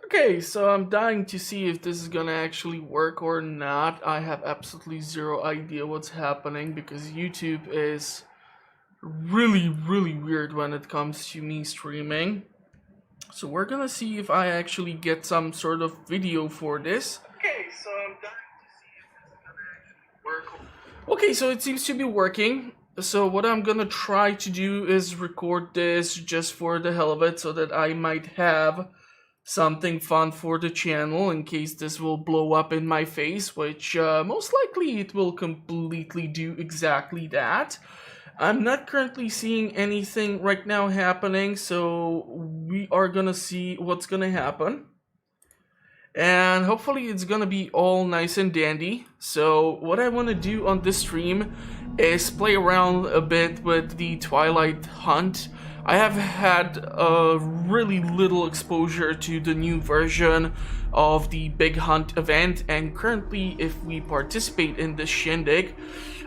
Okay, so I'm dying to see if this is gonna actually work or not. I have absolutely zero idea what's happening because YouTube is really weird when it comes to me streaming. So we're gonna see if I actually get some sort of video for this. Okay, so I'm dying to see if this is gonna actually work. Okay, so it seems to be working. So what I'm gonna try to do is record this just for the hell of it so that I might have something fun for the channel in case this will blow up in my face, which most likely it will completely do exactly that. I'm not currently seeing anything right now happening, so we are gonna see what's gonna happen. And hopefully it's gonna be all nice and dandy. So what I want to do on this stream is play around a bit with the Twilight hunt. I have had really little exposure to the new version of the Big Hunt event, and currently if we participate in this shindig,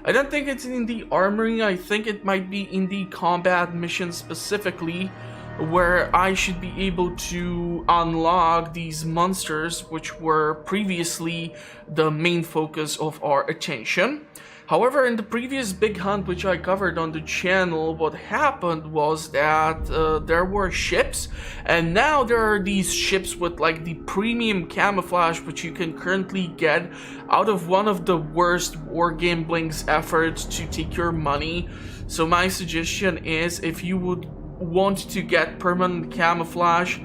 I don't think it's in the armory. I think it might be in the combat mission specifically, where I should be able to unlock these monsters which were previously the main focus of our attention. However, in the previous big hunt which I covered on the channel, what happened was that there were ships, and now there are these ships with like the premium camouflage which you can currently get out of one of the worst wargambling's efforts to take your money. So my suggestion is, if you would want to get permanent camouflage,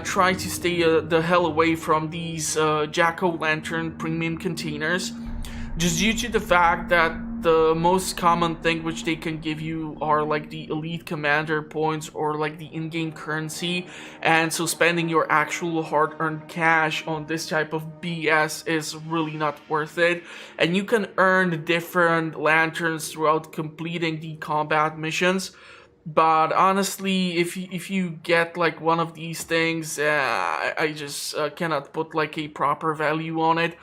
try to stay the hell away from these jack-o'-lantern premium containers, just due to the fact that the most common thing which they can give you are like the elite commander points or like the in-game currency, and so spending your actual hard-earned cash on this type of BS is really not worth it. And you can earn different lanterns throughout completing the combat missions, but honestly, if you get like one of these things, I just cannot put like a proper value on it.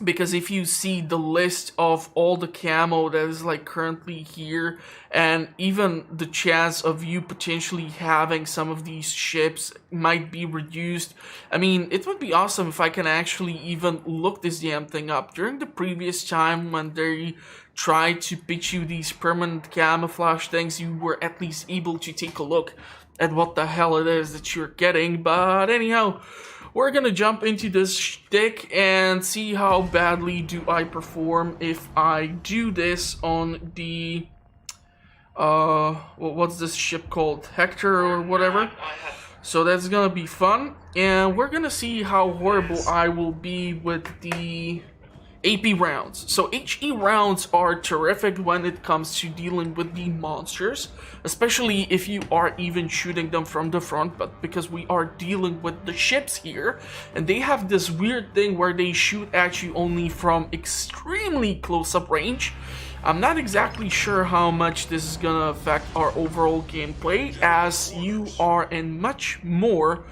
Because if you see the list of all the camo that is like currently here, and even the chance of you potentially having some of these ships might be reduced. I mean, it would be awesome if I can actually even look this damn thing up. During the previous time when they tried to pitch you these permanent camouflage things, you were at least able to take a look at what the hell it is that you're getting. But anyhow, we're gonna jump into this shtick and see how badly do I perform if I do this on the what's this ship called, Hector or whatever. So that's gonna be fun, and we're gonna see how horrible I will be with the AP rounds. So HE rounds are terrific when it comes to dealing with the monsters, especially if you are even shooting them from the front, but because we are dealing with the ships here, and they have this weird thing where they shoot at you only from extremely close-up range, I'm not exactly sure how much this is gonna affect our overall gameplay, as you are in much more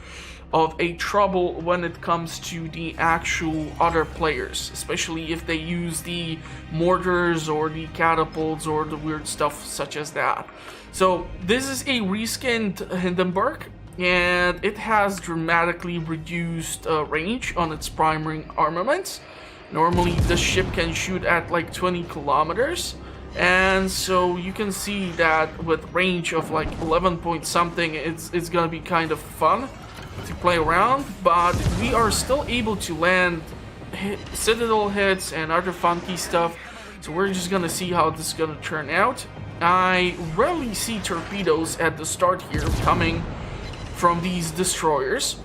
of a trouble when it comes to the actual other players, especially if they use the mortars or the catapults or the weird stuff such as that. So this is a reskinned Hindenburg, and it has dramatically reduced range on its primary armaments. Normally this ship can shoot at like 20 kilometers, and so you can see that with range of like 11 point something, it's gonna be kind of fun to play around, but we are still able to land citadel hits and other funky stuff, so we're just gonna see how this is gonna turn out. I rarely see torpedoes at the start here coming from these destroyers,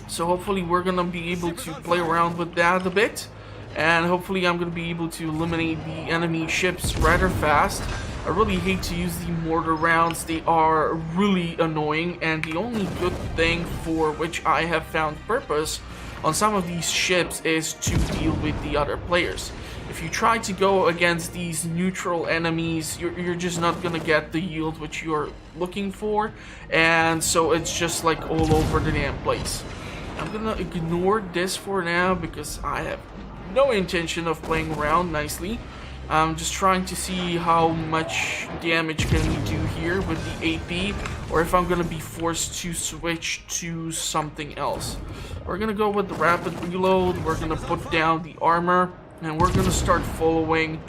so hopefully we're gonna be able to play around with that a bit, and hopefully I'm gonna be able to eliminate the enemy ships rather fast. I really hate to use the mortar rounds, they are really annoying, and the only good thing for which I have found purpose on some of these ships is to deal with the other players. If you try to go against these neutral enemies, you're just not gonna get the yield which you're looking for, and so it's just like all over the damn place. I'm gonna ignore this for now because I have no intention of playing around nicely. I'm just trying to see how much damage can we do here with the AP, or if I'm gonna be forced to switch to something else. We're gonna go with the rapid reload, we're gonna put down the armor, and we're gonna start following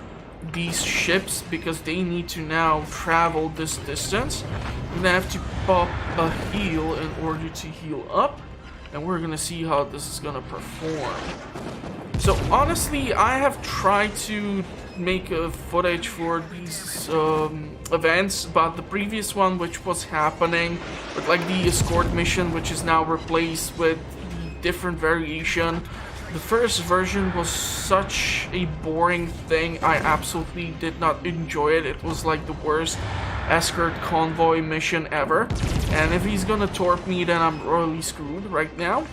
these ships because they need to now travel this distance. I'm gonna have to pop a heal in order to heal up, and we're gonna see how this is gonna perform. So honestly, I have tried to make a footage for these events, but the previous one, which was happening with like the escort mission, which is now replaced with the different variation. The first version was such a boring thing. I absolutely did not enjoy it. It was like the worst escort convoy mission ever. And if he's gonna torp me, then I'm royally screwed right now.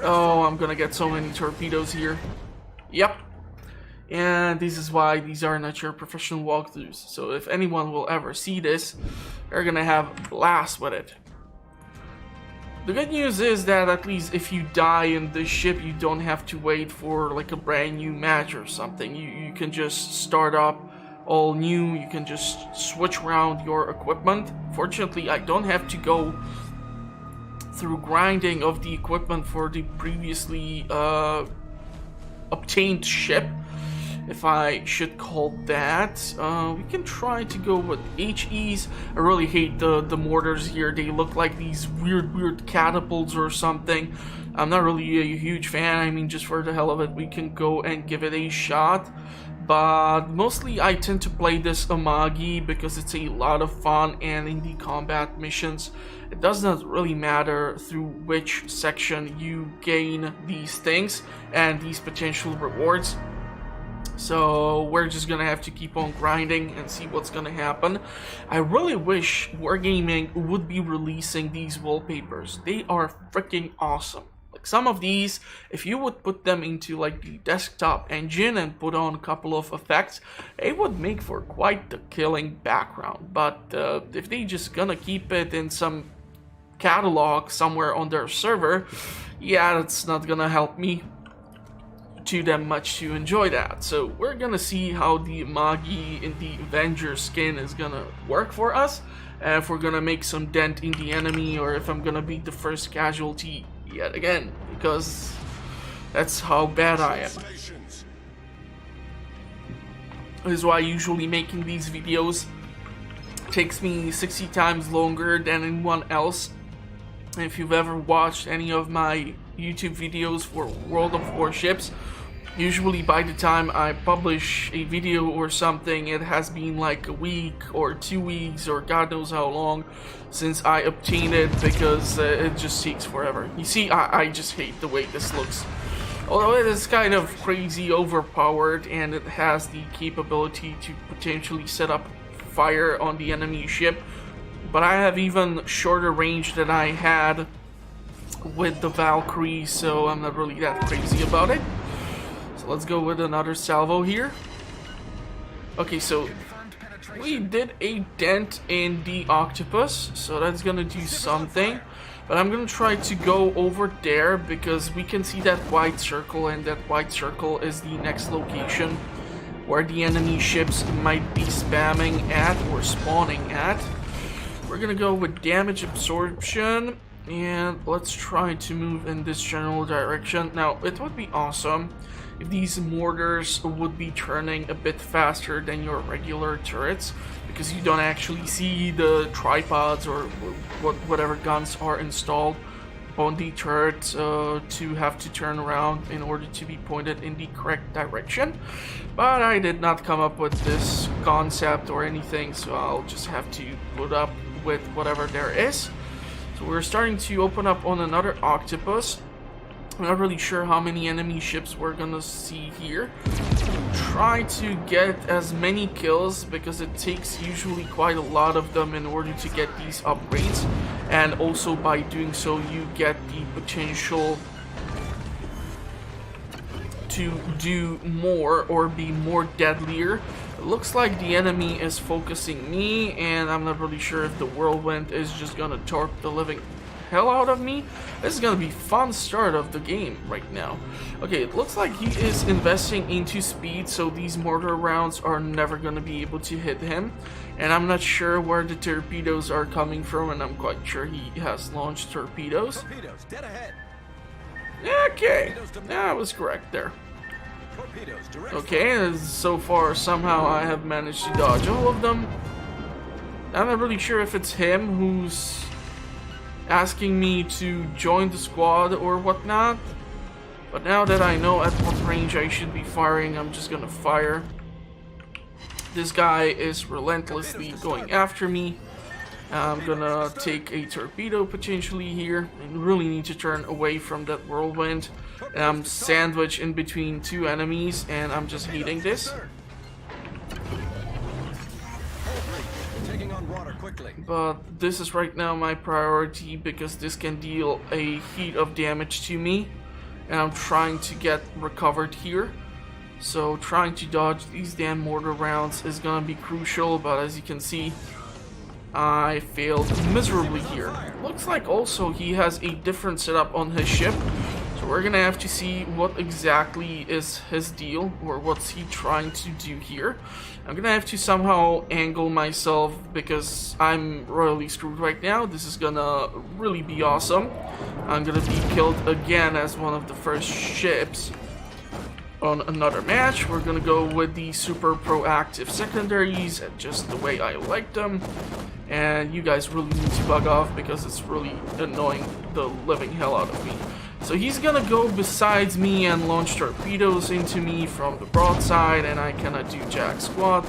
Oh, I'm gonna get so many torpedoes here. Yep. And this is why these are not your professional walkthroughs. So if anyone will ever see this, they're gonna have a blast with it. The good news is that at least if you die in this ship, you don't have to wait for like a brand new match or something. You can just start up all new. You can just switch around your equipment. Fortunately, I don't have to go through grinding of the equipment for the previously obtained ship, if I should call that. We can try to go with HEs. I really hate the mortars here. They look like these weird catapults or something. I'm not really a huge fan. I mean, just for the hell of it, we can go and give it a shot. But mostly I tend to play this Amagi because it's a lot of fun, and in the combat missions, it does not really matter through which section you gain these things and these potential rewards. So we're just gonna have to keep on grinding and see what's gonna happen. I really wish Wargaming would be releasing these wallpapers. They are freaking awesome. Like some of these, if you would put them into like the desktop engine and put on a couple of effects, it would make for quite the killing background. But if they just gonna keep it in some catalog somewhere on their server, yeah, that's not gonna help me too damn much to enjoy that. So we're gonna see how the Magi in the Avenger skin is gonna work for us, and if we're gonna make some dent in the enemy, or if I'm gonna be the first casualty yet again, because that's how bad I am. This is why usually making these videos takes me 60 times longer than anyone else. If you've ever watched any of my YouTube videos for World of Warships, usually by the time I publish a video or something, it has been like a week or 2 weeks or God knows how long since I obtained it, because it just takes forever. You see, I just hate the way this looks. Although it is kind of crazy overpowered, and it has the capability to potentially set up fire on the enemy ship, but I have even shorter range than I had with the Valkyrie, so I'm not really that crazy about it. So let's go with another salvo here. Okay, so we did a dent in the octopus, so that's gonna do something. But I'm gonna try to go over there because we can see that white circle, and that white circle is the next location where the enemy ships might be spamming at or spawning at. We're gonna go with damage absorption, and let's try to move in this general direction. Now, it would be awesome if these mortars would be turning a bit faster than your regular turrets, because you don't actually see the tripods or whatever guns are installed on the turret to have to turn around in order to be pointed in the correct direction. But I did not come up with this concept or anything, so I'll just have to put up with whatever there is. So we're starting to open up on another octopus. I'm not really sure how many enemy ships we're gonna see here. Try to get as many kills because it takes usually quite a lot of them in order to get these upgrades, and also by doing so you get the potential to do more or be more deadlier. It looks like the enemy is focusing me, and I'm not really sure if the whirlwind is just gonna torp the living hell out of me. This is gonna be fun start of the game right now. Okay, it looks like he is investing into speed, so these mortar rounds are never gonna be able to hit him. And I'm not sure where the torpedoes are coming from, and I'm quite sure he has launched torpedoes. Torpedoes, dead ahead. Okay, yeah, I was correct there. Okay, so far somehow I have managed to dodge all of them. I'm not really sure if it's him who's asking me to join the squad or whatnot. But now that I know at what range I should be firing, I'm just gonna fire. This guy is relentlessly going after me. I'm gonna take a torpedo potentially here and really need to turn away from that whirlwind. And I'm sandwiched in between two enemies and I'm just hating this. But this is right now my priority because this can deal a heat of damage to me. And I'm trying to get recovered here. So trying to dodge these damn mortar rounds is gonna be crucial, but as you can see, I failed miserably here. Looks like also he has a different setup on his ship. So we're gonna have to see what exactly is his deal, or what's he trying to do here. I'm gonna have to somehow angle myself because I'm royally screwed right now. This is gonna really be awesome. I'm gonna be killed again as one of the first ships on another match. We're gonna go with the super proactive secondaries, just the way I like them. And you guys really need to bug off because it's really annoying the living hell out of me. So he's gonna go besides me and launch torpedoes into me from the broadside, and I cannot do jack squat.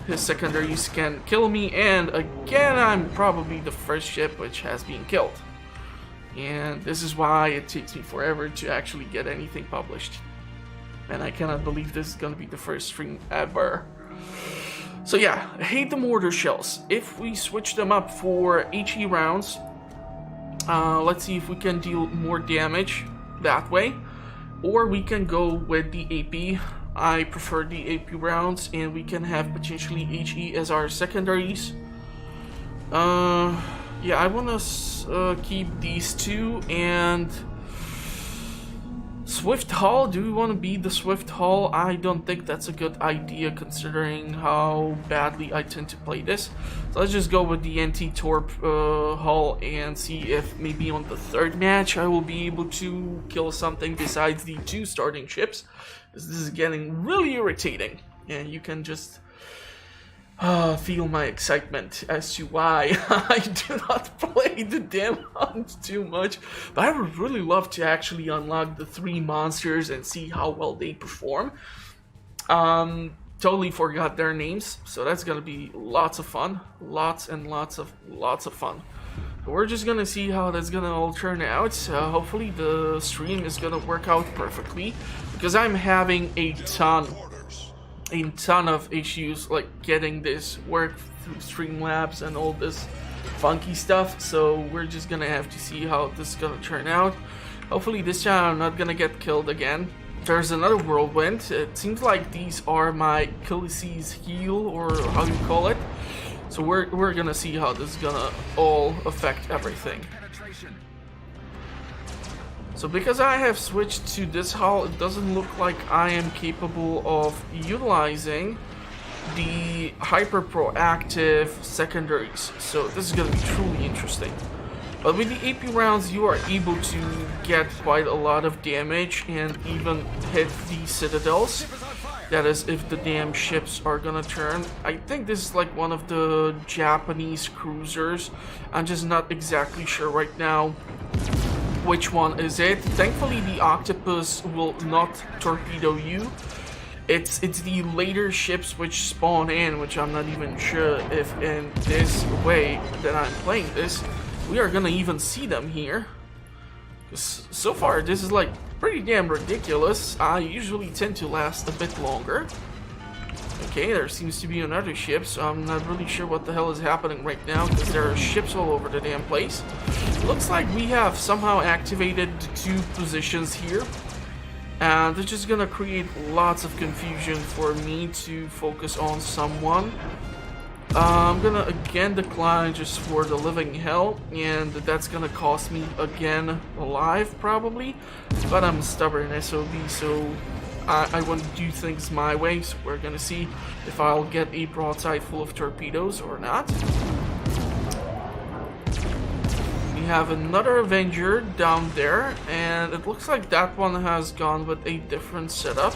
His secondaries can kill me, and again I'm probably the first ship which has been killed. And this is why it takes me forever to actually get anything published. And I cannot believe this is gonna be the first stream ever. So yeah, I hate the mortar shells. If we switch them up for HE rounds, let's see if we can deal more damage that way. Or we can go with the AP. I prefer the AP rounds, and we can have potentially HE as our secondaries. Yeah, I want to keep these two, and Swift Hull. Do we want to be the Swift Hull? I don't think that's a good idea considering how badly I tend to play this. So let's just go with the anti-torp hull and see if maybe on the third match I will be able to kill something besides the two starting ships. This is getting really irritating, and you can just feel my excitement as to why I do not play the damn hunt too much. But I would really love to actually unlock the 3 monsters and see how well they perform. Totally forgot their names, so that's gonna be lots of fun. Lots and lots of fun. But we're just gonna see how that's gonna all turn out. Hopefully the stream is gonna work out perfectly, because I'm having a ton of issues like getting this work through Streamlabs and all this funky stuff, so we're just gonna have to see how this is gonna turn out. Hopefully this time I'm not gonna get killed again. There's another whirlwind. It seems like these are my Achilles heel, or how you call it. So we're gonna see how this is gonna all affect everything. So because I have switched to this hull, it doesn't look like I am capable of utilizing the hyper proactive secondaries. So this is going to be truly interesting. But with the AP rounds, you are able to get quite a lot of damage and even hit the citadels. That is, if the damn ships are gonna turn. I think this is like one of the Japanese cruisers. I'm just not exactly sure right now which one is it. Thankfully the octopus will not torpedo you. It's the later ships which spawn in, which I'm not even sure if in this way that I'm playing this we are gonna even see them here. 'Cause so far this is like pretty damn ridiculous. I usually tend to last a bit longer. Okay, there seems to be another ship, so I'm not really sure what the hell is happening right now, because there are ships all over the damn place. Looks like we have somehow activated the 2 positions here, and it's just gonna create lots of confusion for me to focus on someone. I'm gonna again decline just for the living hell, and that's gonna cost me again alive probably, but I'm a stubborn SOB, so I want to do things my way, so we're gonna see if I'll get a broadside full of torpedoes or not. We have another Avenger down there, and it looks like that one has gone with a different setup.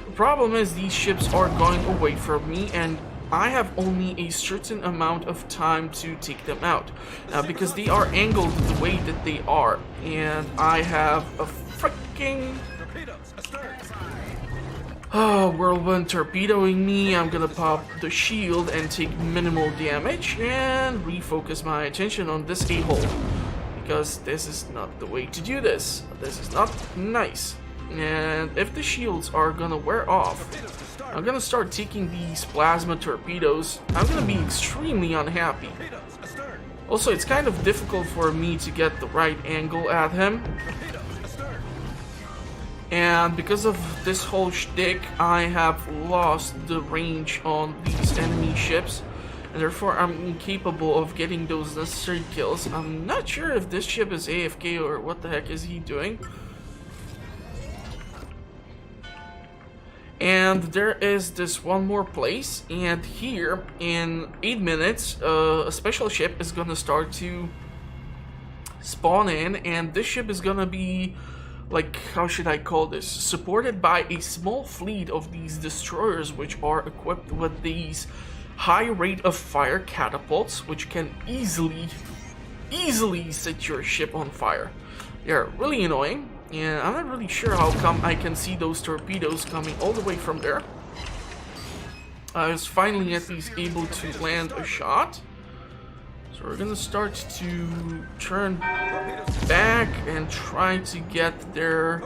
The problem is these ships are going away from me, and I have only a certain amount of time to take them out. Because they are angled the way that they are, and I have a freaking whirlwind torpedoing me. I'm gonna pop the shield and take minimal damage and refocus my attention on this a-hole, because this is not the way to do this. This is not nice. And if the shields are gonna wear off, I'm gonna start taking these plasma torpedoes. I'm gonna be extremely unhappy. Also, it's kind of difficult for me to get the right angle at him. And because of this whole shtick, I have lost the range on these enemy ships, and therefore I'm incapable of getting those necessary kills. I'm not sure if this ship is AFK or what the heck is he doing. And there is this one more place, and here in 8 minutes a special ship is gonna start to spawn in, and this ship is gonna be, like, how should I call this, supported by a small fleet of these destroyers, which are equipped with these high rate of fire catapults, which can easily set your ship on fire. They're really annoying, and I'm not really sure how come I can see those torpedoes coming all the way from there. I was finally at least able to land a shot. So we're gonna start to turn back and try to get there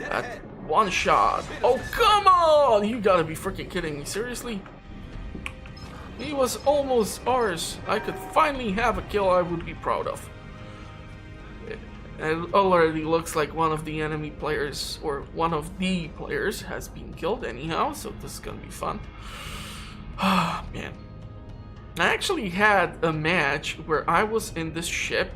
at one shot. Oh, come on! You gotta be freaking kidding me, seriously? He was almost ours. I could finally have a kill I would be proud of. It already looks like one of the enemy players, or one of the players, has been killed anyhow, so this is gonna be fun. Ah, man. I actually had a match where I was in this ship.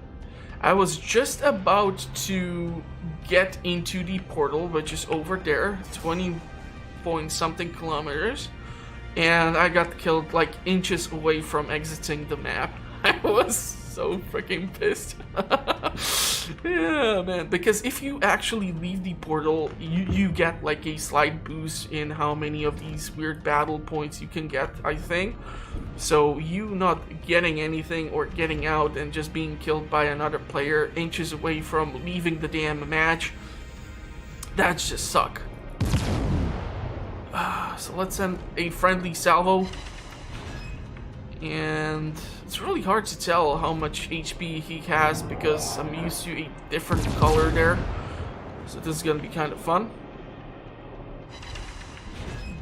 I was just about to get into the portal, which is over there, 20 point something kilometers, and I got killed like inches away from exiting the map. I was so freaking pissed. Yeah, man, because if you actually leave the portal, you get like a slight boost in how many of these weird battle points you can get, I think. So you not getting anything or getting out and just being killed by another player inches away from leaving the damn match, that just suck. So let's send a friendly salvo. And it's really hard to tell how much HP he has because I'm used to a different color there. So this is gonna be kind of fun.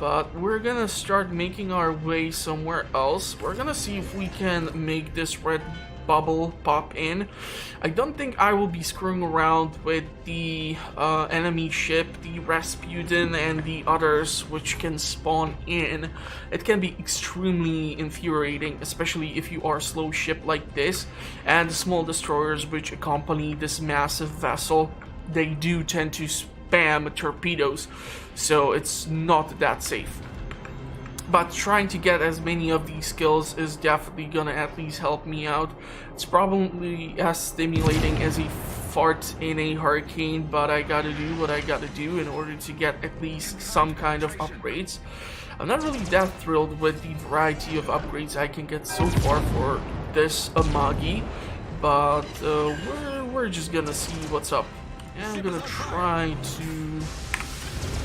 But we're gonna start making our way somewhere else. We're gonna see if we can make this red bubble pop in. I don't think I will be screwing around with the enemy ship, the Rasputin, and the others which can spawn in. It can be extremely infuriating, especially if you are a slow ship like this, and the small destroyers which accompany this massive vessel, they do tend to spam torpedoes, so it's not that safe. But trying to get as many of these kills is definitely gonna at least help me out. It's probably as stimulating as a fart in a hurricane, but I gotta do what I gotta do in order to get at least some kind of upgrades. I'm not really that thrilled with the variety of upgrades I can get so far for this Amagi, but we're just gonna see what's up. And I'm gonna try to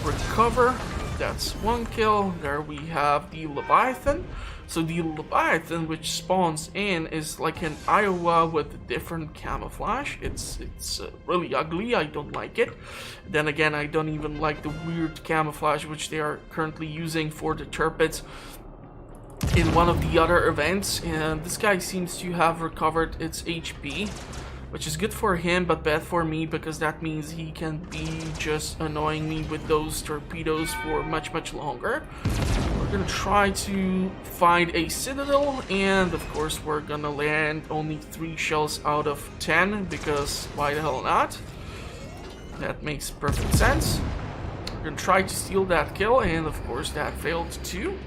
recover. That's one kill. There we have the Leviathan. So the Leviathan, which spawns in, is like an Iowa with different camouflage. It's really ugly. I don't like it. Then again, I don't even like the weird camouflage which they are currently using for the turpits in one of the other events. And this guy seems to have recovered its HP. which is good for him but bad for me, because that means he can be just annoying me with those torpedoes for much longer. We're gonna try to find a citadel, and of course we're gonna land only 3 shells out of 10, because why the hell not? That makes perfect sense. We're gonna try to steal that kill, and of course that failed too.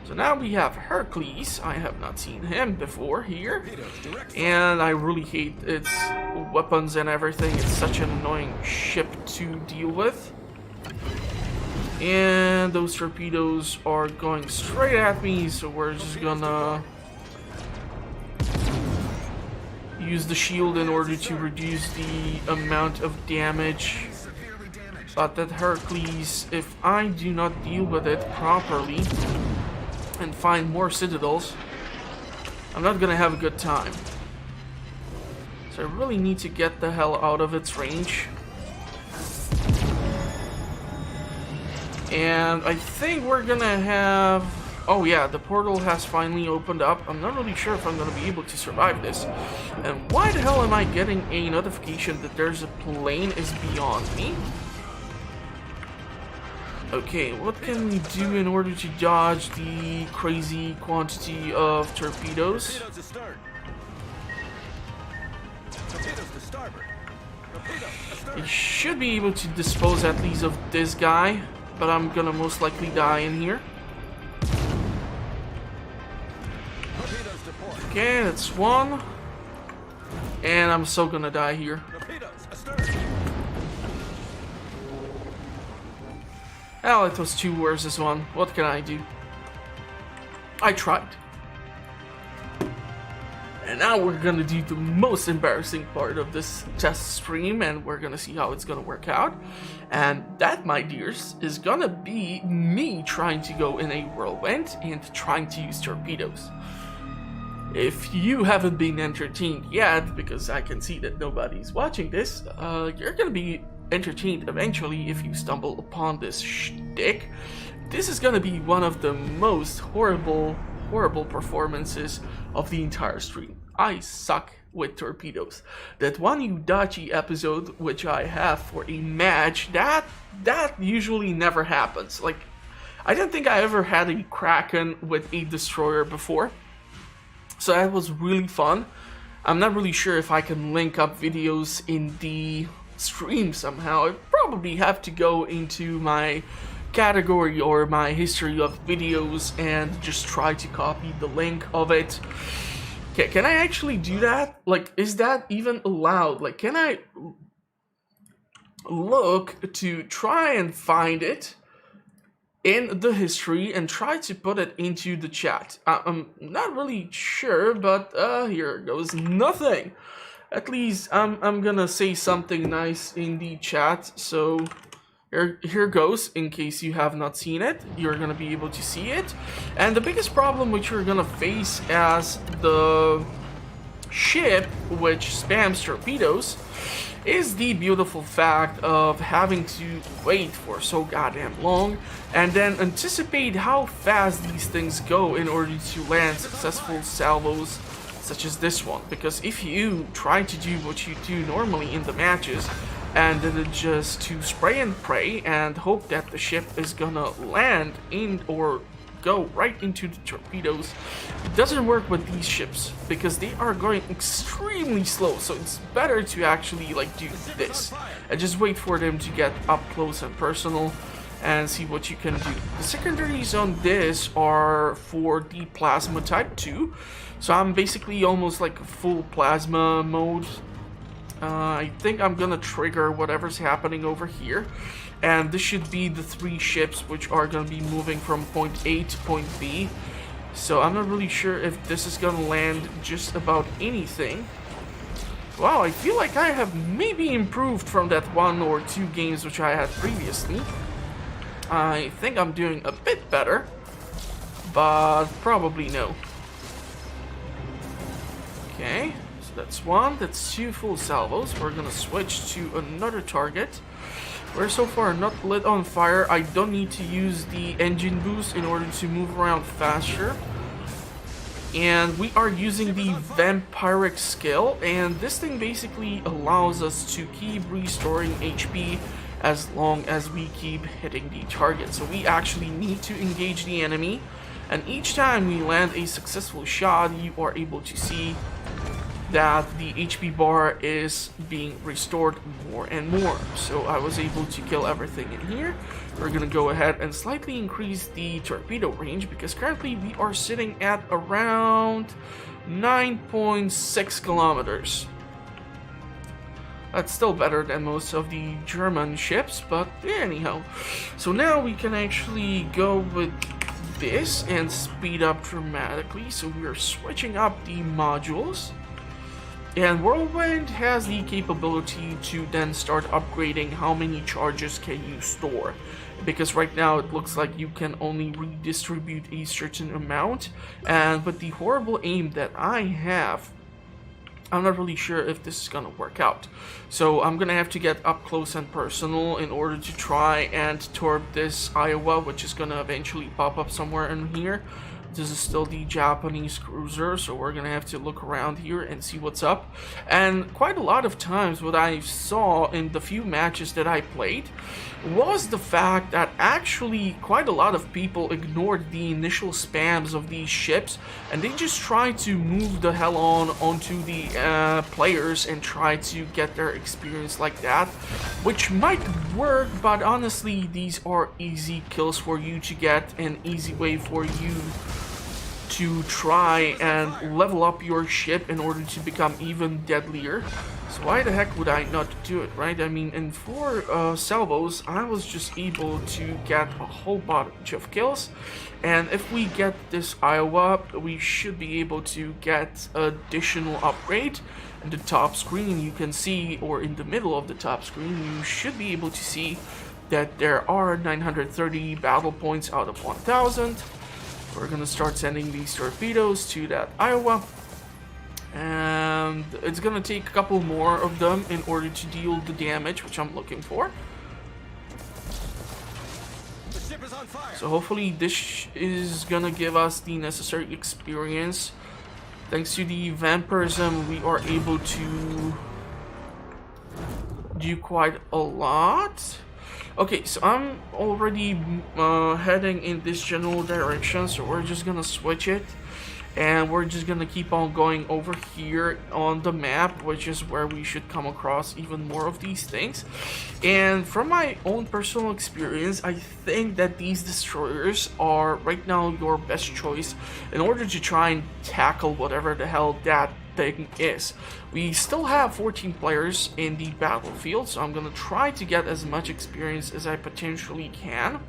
So now we have Hercules. I have not seen him before here, and I really hate its weapons and everything. It's such an annoying ship to deal with. And those torpedoes are going straight at me, so we're just gonna use the shield in order to reduce the amount of damage. But that Hercules, if I do not deal with it properly and find more citadels, I'm not gonna have a good time. So I really need to get the hell out of its range. And I think we're gonna have... Oh yeah, the portal has finally opened up. I'm not really sure if I'm gonna be able to survive this. And why the hell am I getting a notification that there's a plane is beyond me? Okay, what can we do in order to dodge the crazy quantity of torpedoes? I should be able to dispose at least of this guy, but I'm gonna most likely die in here. Okay, that's one. And I'm so gonna die here. Well, it was 2 versus 1. What can I do? I tried. And now we're gonna do the most embarrassing part of this test stream, and we're gonna see how it's gonna work out. And that, my dears, is gonna be me trying to go in a whirlwind and trying to use torpedoes. If you haven't been entertained yet, because I can see that nobody's watching this, you're gonna be entertained eventually if you stumble upon this shtick. This is gonna be one of the most horrible performances of the entire stream. I suck with torpedoes. That one Udachi episode which I have for a match, that usually never happens. Like, I don't think I ever had a Kraken with a destroyer before, so that was really fun. I'm not really sure if I can link up videos in the stream somehow. I probably have to go into my category or my history of videos and just try to copy the link of it. Okay, can I actually do that? Like, is that even allowed? Like, can I look to try and find it in the history and try to put it into the chat? I'm not really sure, but here goes nothing. At least I'm gonna say something nice in the chat, so here goes. In case you have not seen it, you're gonna be able to see it. And the biggest problem which you're gonna face as the ship which spams torpedoes is the beautiful fact of having to wait for so goddamn long and then anticipate how fast these things go in order to land successful salvos such as this one. Because if you try to do what you do normally in the matches, and then just to spray and pray and hope that the ship is gonna land in or go right into the torpedoes, it doesn't work with these ships because they are going extremely slow. So it's better to actually like do this and just wait for them to get up close and personal and see what you can do. The secondaries on this are for the plasma type 2, so I'm basically almost like full plasma mode. I think I'm gonna trigger whatever's happening over here, and this should be the 3 ships which are gonna be moving from point A to point B. So I'm not really sure if this is gonna land just about anything. Wow, I feel like I have maybe improved from that 1 or 2 games which I had previously. I think I'm doing a bit better, but probably no. Okay. That's 1, that's 2 full salvos. We're gonna switch to another target. We're so far not lit on fire. I don't need to use the engine boost in order to move around faster. and we are using the vampiric skill, and this thing basically allows us to keep restoring HP as long as we keep hitting the target. So we actually need to engage the enemy, and each time we land a successful shot, you are able to see that the HP bar is being restored more and more. So I was able to kill everything in here. We're gonna go ahead and slightly increase the torpedo range, because currently we are sitting at around 9.6 kilometers. That's still better than most of the German ships, but anyhow. So now we can actually go with this and speed up dramatically. So we are switching up the modules. And Whirlwind has the capability to then start upgrading how many charges can you store. Because right now it looks like you can only redistribute a certain amount. And with the horrible aim that I have, I'm not really sure if this is gonna work out. So I'm gonna have to get up close and personal in order to try and torp this Iowa, which is gonna eventually pop up somewhere in here. This is still the Japanese cruiser, so we're gonna have to look around here and see what's up. And quite a lot of times what I saw in the few matches that I played was the fact that actually quite a lot of people ignored the initial spams of these ships, and they just tried to move the hell onto the players and try to get their experience like that, which might work, but honestly these are easy kills for you to get, an easy way for you to try and level up your ship in order to become even deadlier. So why the heck would I not do it, right? I mean, in 4 salvos, I was just able to get a whole bunch of kills. And if we get this Iowa, we should be able to get additional upgrade. In the top screen, you can see, or in the middle of the top screen, you should be able to see that there are 930 battle points out of 1000. We're gonna start sending these torpedoes to that Iowa, and it's gonna take a couple more of them in order to deal the damage which I'm looking for. The ship is on fire. So hopefully this is gonna give us the necessary experience. Thanks to the vampirism, we are able to do quite a lot. Okay, so I'm already heading in this general direction, so we're just gonna switch it, and we're just gonna keep on going over here on the map, which is where we should come across even more of these things. And from my own personal experience, I think that these destroyers are right now your best choice in order to try and tackle whatever the hell that thing is. We still have 14 players in the battlefield, so I'm gonna try to get as much experience as I potentially can,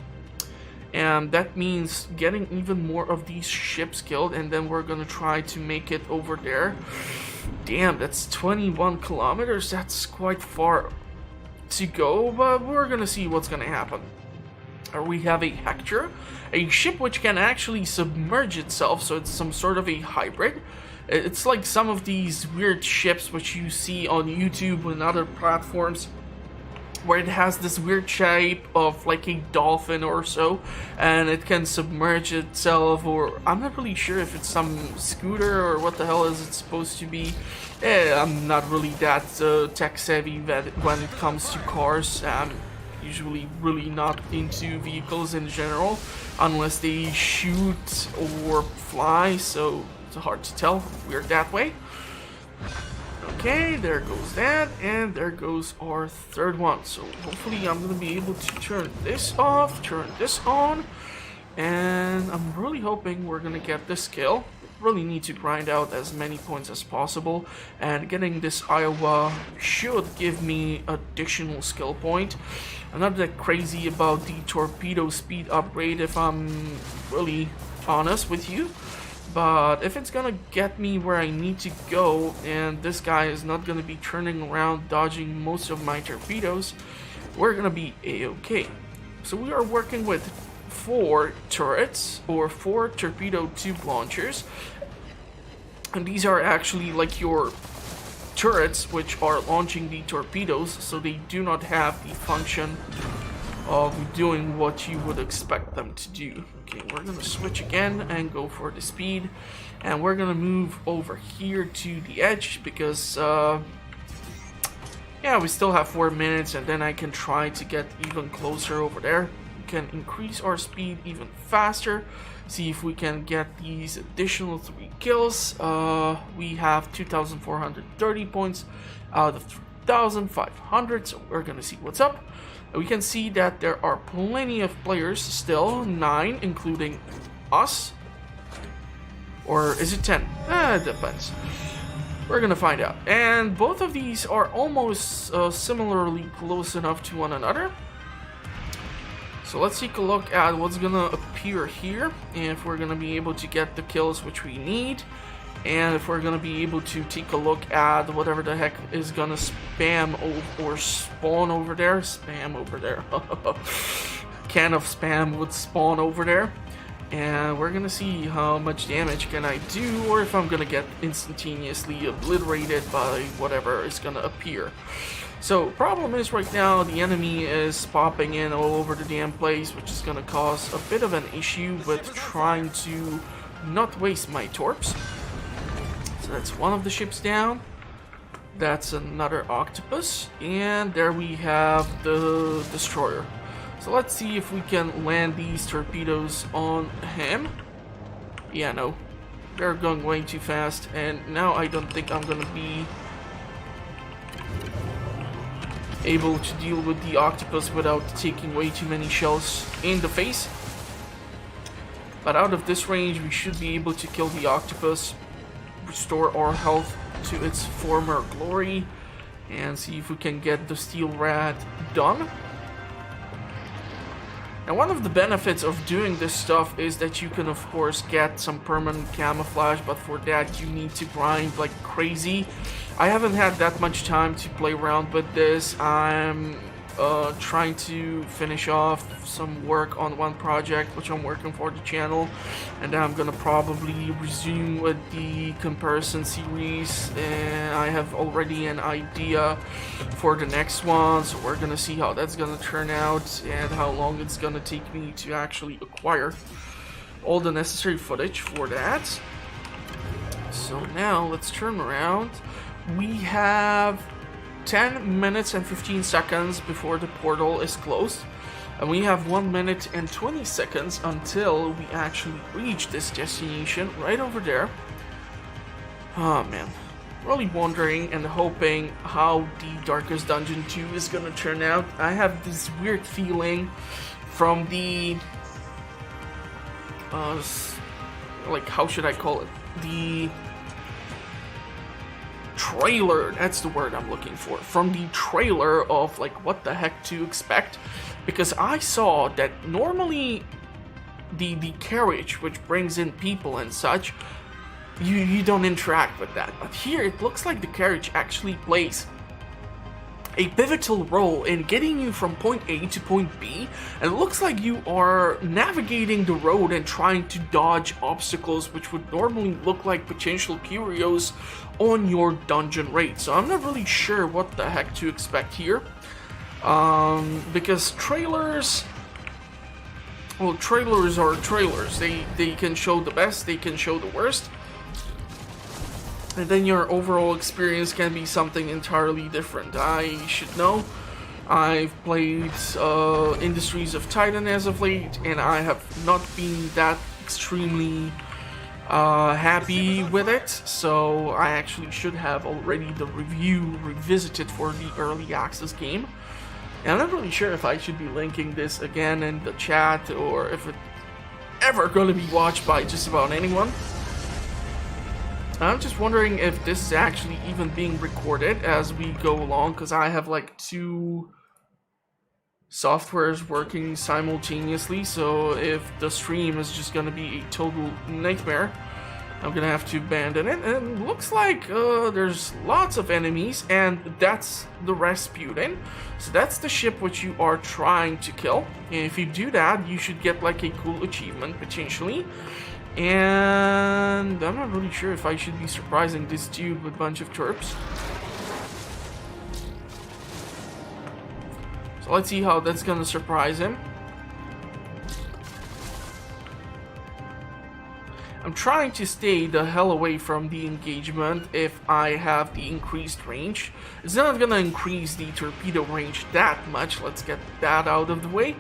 and that means getting even more of these ships killed, and then we're gonna try to make it over there. Damn, that's 21 kilometers. That's quite far to go, but we're gonna see what's gonna happen. We have a Hector, a ship which can actually submerge itself, so it's some sort of a hybrid. It's like some of these weird ships which you see on YouTube and other platforms, where it has this weird shape of like a dolphin or so, and it can submerge itself, or I'm not really sure if it's some scooter or what the hell is it supposed to be. I'm not really that tech savvy when it comes to cars. I'm usually really not into vehicles in general, unless they shoot or fly, so it's hard to tell. We're that way. Okay, there goes that, and there goes our third one. So hopefully I'm gonna be able to turn this off, turn this on, and I'm really hoping we're gonna get this kill. Really need to grind out as many points as possible, and getting this Iowa should give me additional skill point. I'm not that crazy about the torpedo speed upgrade, if I'm really honest with you. But if it's gonna get me where I need to go, and this guy is not gonna be turning around dodging most of my torpedoes, we're gonna be a-okay. So we are working with 4 turrets, or 4 torpedo tube launchers, and these are actually like your turrets which are launching the torpedoes, so they do not have the function of doing what you would expect them to do. Okay, we're gonna switch again and go for the speed, and we're gonna move over here to the edge because yeah, we still have 4 minutes, and then I can try to get even closer over there. We can increase our speed even faster, see if we can get these additional 3 kills. We have 2,430 points out of 3,500, so we're gonna see what's up. We can see that there are plenty of players still, 9 including us. Or is it 10? It depends. We're gonna find out. And both of these are almost similarly close enough to one another. So let's take a look at what's gonna appear here, and if we're gonna be able to get the kills which we need, and if we're gonna be able to take a look at whatever the heck is gonna spam or spawn over there. Spam over there. Can of spam would spawn over there. And we're gonna see how much damage can I do, or if I'm gonna get instantaneously obliterated by whatever is gonna appear. So problem is right now the enemy is popping in all over the damn place, which is gonna cause a bit of an issue with trying to not waste my torps. So that's one of the ships down. That's another octopus, and there we have the destroyer. So let's see if we can land these torpedoes on him. Yeah, no. They're going way too fast, and now I don't think I'm gonna be able to deal with the octopus without taking way too many shells in the face. But out of this range, we should be able to kill the octopus, restore our health to its former glory, and see if we can get the steel rat done. And one of the benefits of doing this stuff is that you can of course get some permanent camouflage, but for that you need to grind like crazy. I haven't had that much time to play around with this. I'm trying to finish off some work on one project which I'm working for the channel, and then I'm gonna probably resume with the comparison series, and I have already an idea for the next one, so we're gonna see how that's gonna turn out and how long it's gonna take me to actually acquire all the necessary footage for that. So now let's turn around. We have 10 minutes and 15 seconds before the portal is closed, and we have 1 minute and 20 seconds until we actually reach this destination right over there. Oh man, really wondering and hoping how the Darkest Dungeon 2 is gonna turn out. I have this weird feeling from the like, how should I call it, the trailer, that's the word I'm looking for, from the trailer of like what the heck to expect, because I saw that normally the carriage which brings in people and such, you don't interact with that, but here it looks like the carriage actually plays a pivotal role in getting you from point A to point B, and it looks like you are navigating the road and trying to dodge obstacles which would normally look like potential curios on your dungeon raid. So I'm not really sure what the heck to expect here, because trailers, well, trailers are trailers. They can show the best, they can show the worst, and then your overall experience can be something entirely different. I should know. I've played Industries of Titan as of late, and I have not been that extremely happy with it, so I actually should have already the review revisited for the early access game. And I'm not really sure if I should be linking this again in the chat, or if it's ever going to be watched by just about anyone. I'm just wondering if this is actually even being recorded as we go along, because I have like 2 softwares working simultaneously, so if the stream is just gonna be a total nightmare, I'm gonna have to abandon it. And it looks like there's lots of enemies, and that's the Rasputin. So that's the ship which you are trying to kill, and if you do that, you should get like a cool achievement potentially. And I'm not really sure if I should be surprising this dude with a bunch of torps. So So let's see how that's gonna surprise him. I'm trying to stay the hell away from the engagement if I have the increased range. It's not gonna increase the torpedo range that much, let's get that out of the way.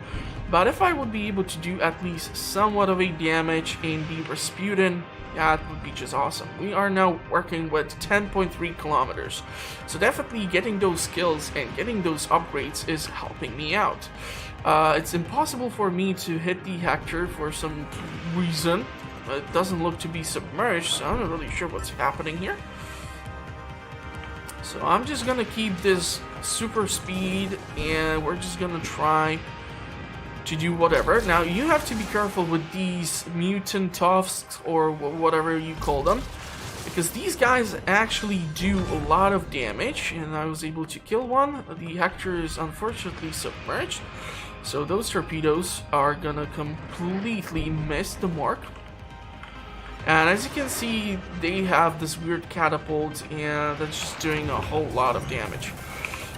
But if I would be able to do at least somewhat of a damage in the Rasputin, that would be just awesome. We are now working with 10.3 kilometers. So definitely getting those skills and getting those upgrades is helping me out. It's impossible for me to hit the Hector for some reason. It doesn't look to be submerged, so I'm not really sure what's happening here. So I'm just gonna keep this super speed, and we're just gonna try to do whatever. Now, you have to be careful with these mutant tusks, or whatever you call them, because these guys actually do a lot of damage, and I was able to kill one. The Hector is unfortunately submerged, so those torpedoes are gonna completely miss the mark. And as you can see, they have this weird catapult, and that's just doing a whole lot of damage.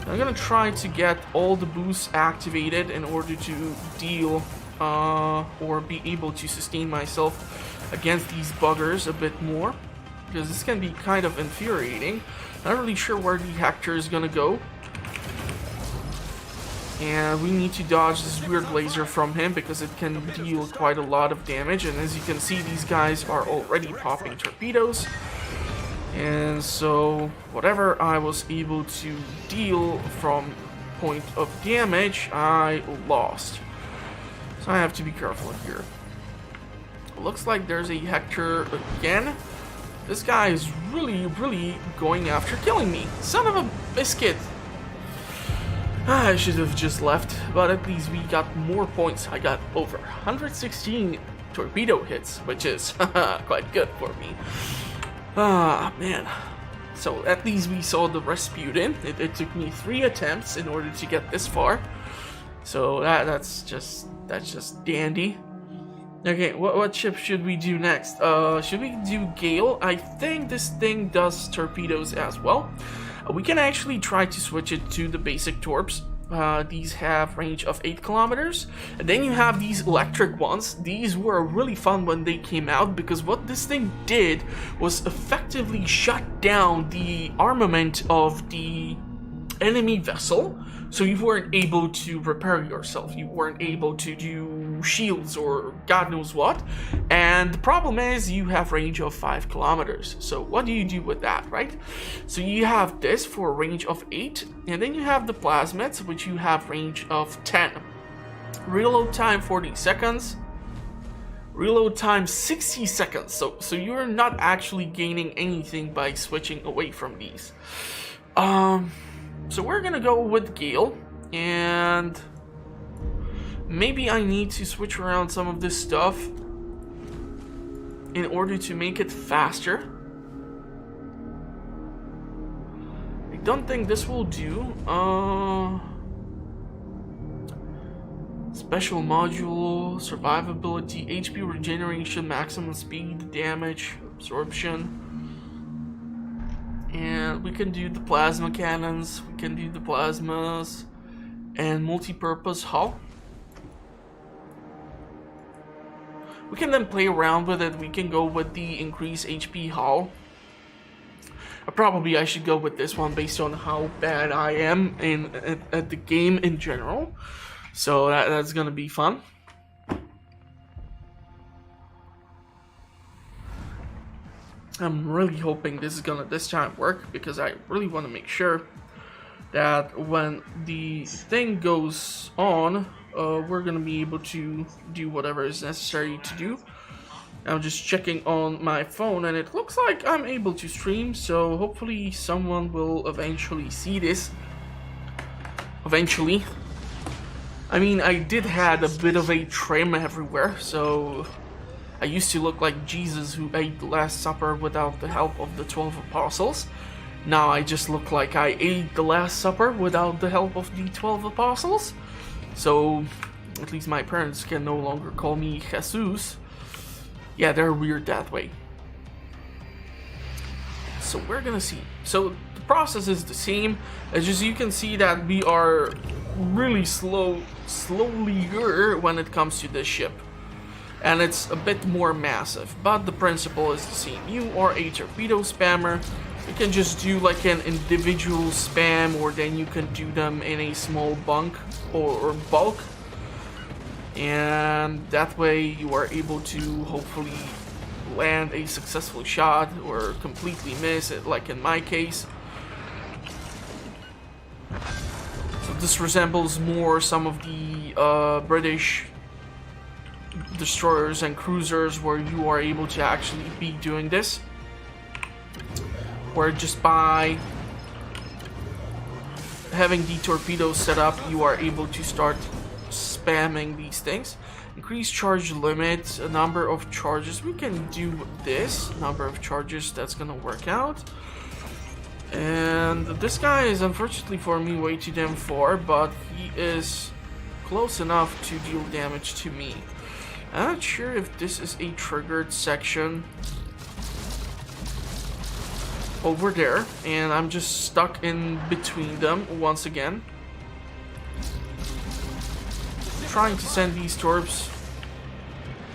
I'm gonna try to get all the boosts activated in order to deal or be able to sustain myself against these buggers a bit more, because this can be kind of infuriating. Not really sure where the Hector is gonna go. And we need to dodge this weird laser from him because it can deal quite a lot of damage. And as you can see, these guys are already popping torpedoes. And so whatever I was able to deal from point of damage, I lost. So I have to be careful here. Looks like there's a Hector again. This guy is really going after killing me. Son of a biscuit. I should have just left, but at least we got more points. I got over 116 torpedo hits, which is quite good for me. Ah, man. So at least we saw the Rasputin. It took me 3 attempts in order to get this far. So that's just dandy. Okay, what ship should we do next? Should we do Gale? I think this thing does torpedoes as well. We can actually try to switch it to the basic torps. These have range of 8 kilometers. And then you have these electric ones. These were really fun when they came out, because what this thing did was effectively shut down the armament of the enemy vessel. So you weren't able to repair yourself. You weren't able to do shields or God knows what. And the problem is you have range of 5 kilometers. So what do you do with that, right? So you have this for a range of 8. And then you have the plasmids, which you have range of 10. Reload time 40 seconds. Reload time 60 seconds. So you're not actually gaining anything by switching away from these. So we're gonna go with Gale, and maybe I need to switch around some of this stuff in order to make it faster. I don't think this will do. Special module, survivability, HP regeneration, maximum speed, damage, absorption. And we can do the plasma cannons, we can do the plasmas, and multi-purpose hull. We can then play around with it. We can go with the increased HP hull. Probably I should go with this one based on how bad I am at the game in general. So that's gonna be fun. I'm really hoping this is gonna this time work, because I really want to make sure that when the thing goes on, we're gonna be able to do whatever is necessary to do. I'm just checking on my phone, and it looks like I'm able to stream, so hopefully someone will eventually see this. Eventually. I mean, I did had a bit of a trim everywhere, so I used to look like Jesus who ate the Last Supper without the help of the 12 apostles. Now I just look like I ate the Last Supper without the help of the 12 apostles. So at least my parents can no longer call me Jesus. Yeah, they're weird that way. So we're gonna see. So the process is the same. It's just you can see that we are really slowlier when it comes to this ship. And it's a bit more massive, but the principle is the same. You are a torpedo spammer. You can just do like an individual spam, or then you can do them in a small bunk or bulk. And that way you are able to hopefully land a successful shot or completely miss it, like in my case. So this resembles more some of the British destroyers and cruisers, where you are able to actually be doing this, where just by having the torpedoes set up, you are able to start spamming these things. Increase charge limit, a number of charges. We can do this number of charges. That's gonna work out. And this guy is unfortunately for me way too damn far, but he is close enough to deal damage to me. I'm not sure if this is a triggered section over there, and I'm just stuck in between them once again. Trying to send these torps.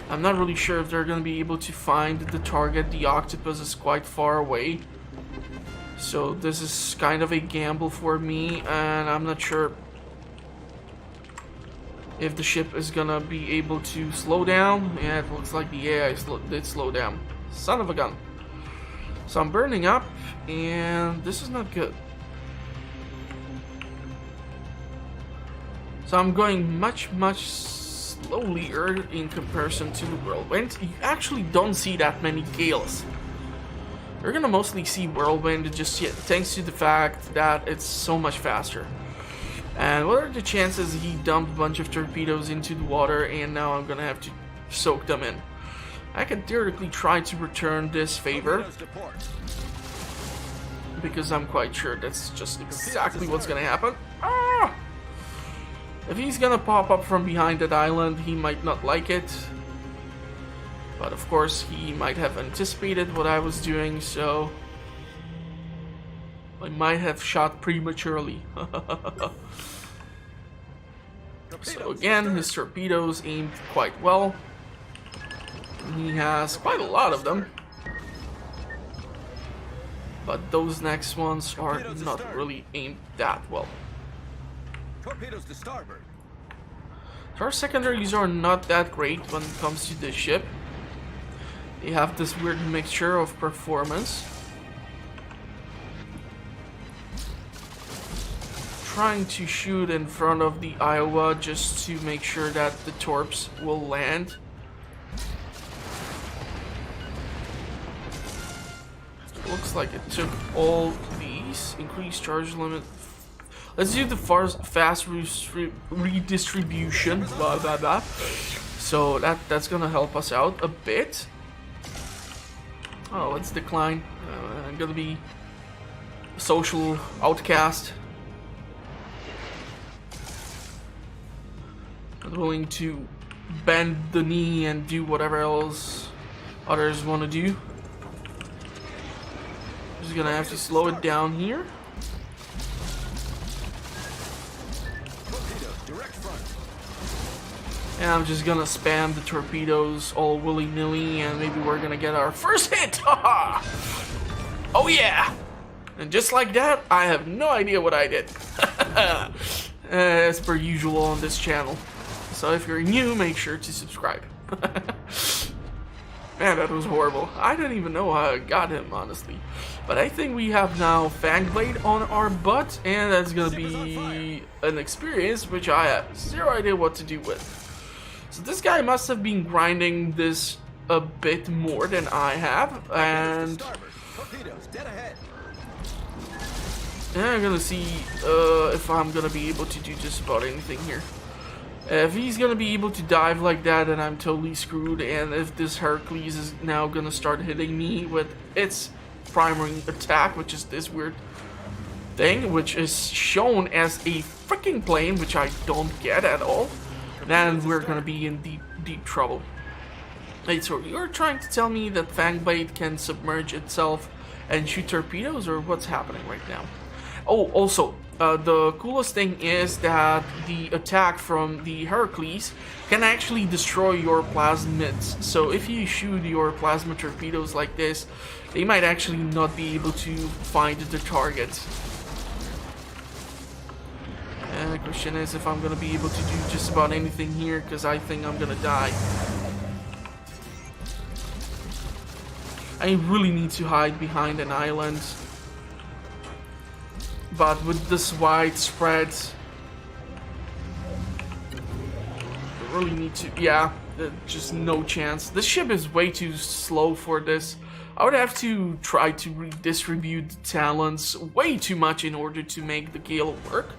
I'm not really sure if they're going to be able to find the target. The octopus is quite far away. So this is kind of a gamble for me, and I'm not sure if the ship is gonna be able to slow down. Yeah, it looks like the AI did slow down. Son of a gun. So I'm burning up, and this is not good. So I'm going much slowlier in comparison to the whirlwind. You actually don't see that many gales. You're gonna mostly see whirlwind just yet, thanks to the fact that it's so much faster. And what are the chances he dumped a bunch of torpedoes into the water and now I'm gonna have to soak them in? I could theoretically try to return this favor, because I'm quite sure that's just exactly what's gonna happen. Ah! If he's gonna pop up from behind that island, he might not like it. But of course, he might have anticipated what I was doing, so I might have shot prematurely. So again, his torpedoes aimed quite well. He has quite a lot of them. But those next ones are not really aimed that well. Torpedoes to starboard. So our secondaries are not that great when it comes to this ship. They have this weird mixture of performance. Trying to shoot in front of the Iowa just to make sure that the torps will land. Looks like it took all these. Increased charge limit. Let's do the fast redistribution. Blah blah blah. So that's gonna help us out a bit. Oh, let's decline. I'm gonna be a social outcast. Not willing to bend the knee and do whatever else others want to do. Just gonna have to slow it down here. And I'm just gonna spam the torpedoes all willy-nilly, and maybe we're gonna get our first hit! Haha! Oh yeah! And just like that, I have no idea what I did. As per usual on this channel. So if you're new, make sure to subscribe. Man, that was horrible. I don't even know how I got him, honestly. But I think we have now Fangblade on our butt, and that's gonna be an experience which I have zero idea what to do with. So this guy must have been grinding this a bit more than I have, and I'm gonna see if I'm gonna be able to do just about anything here. If he's gonna be able to dive like that, then I'm totally screwed. And if this Hercules is now gonna start hitting me with its primary attack, which is this weird thing, which is shown as a freaking plane, which I don't get at all, then we're gonna be in deep trouble. Wait, so you're trying to tell me that Fangblade can submerge itself and shoot torpedoes, or what's happening right now? Oh, also, the coolest thing is that the attack from the Heracles can actually destroy your plasmids. So if you shoot your plasma torpedoes like this, they might actually not be able to find the target. And the question is if I'm gonna be able to do just about anything here, because I think I'm gonna die. I really need to hide behind an island. But with this wide spread, I really need to, yeah, just no chance. This ship is way too slow for this. I would have to try to redistribute the talents way too much in order to make the Gale work,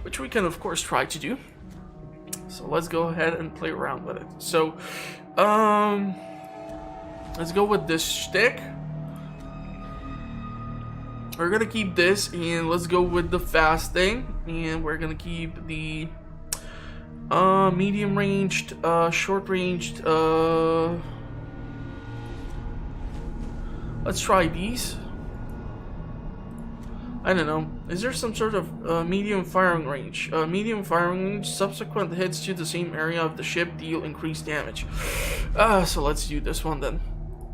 which we can of course try to do. So let's go ahead and play around with it. So, let's go with this shtick. We're gonna keep this, and let's go with the fast thing, and we're gonna keep the medium ranged, short ranged, let's try these. I don't know, is there some sort of medium firing range? Medium firing range, subsequent hits to the same area of the ship deal increased damage. So let's do this one then.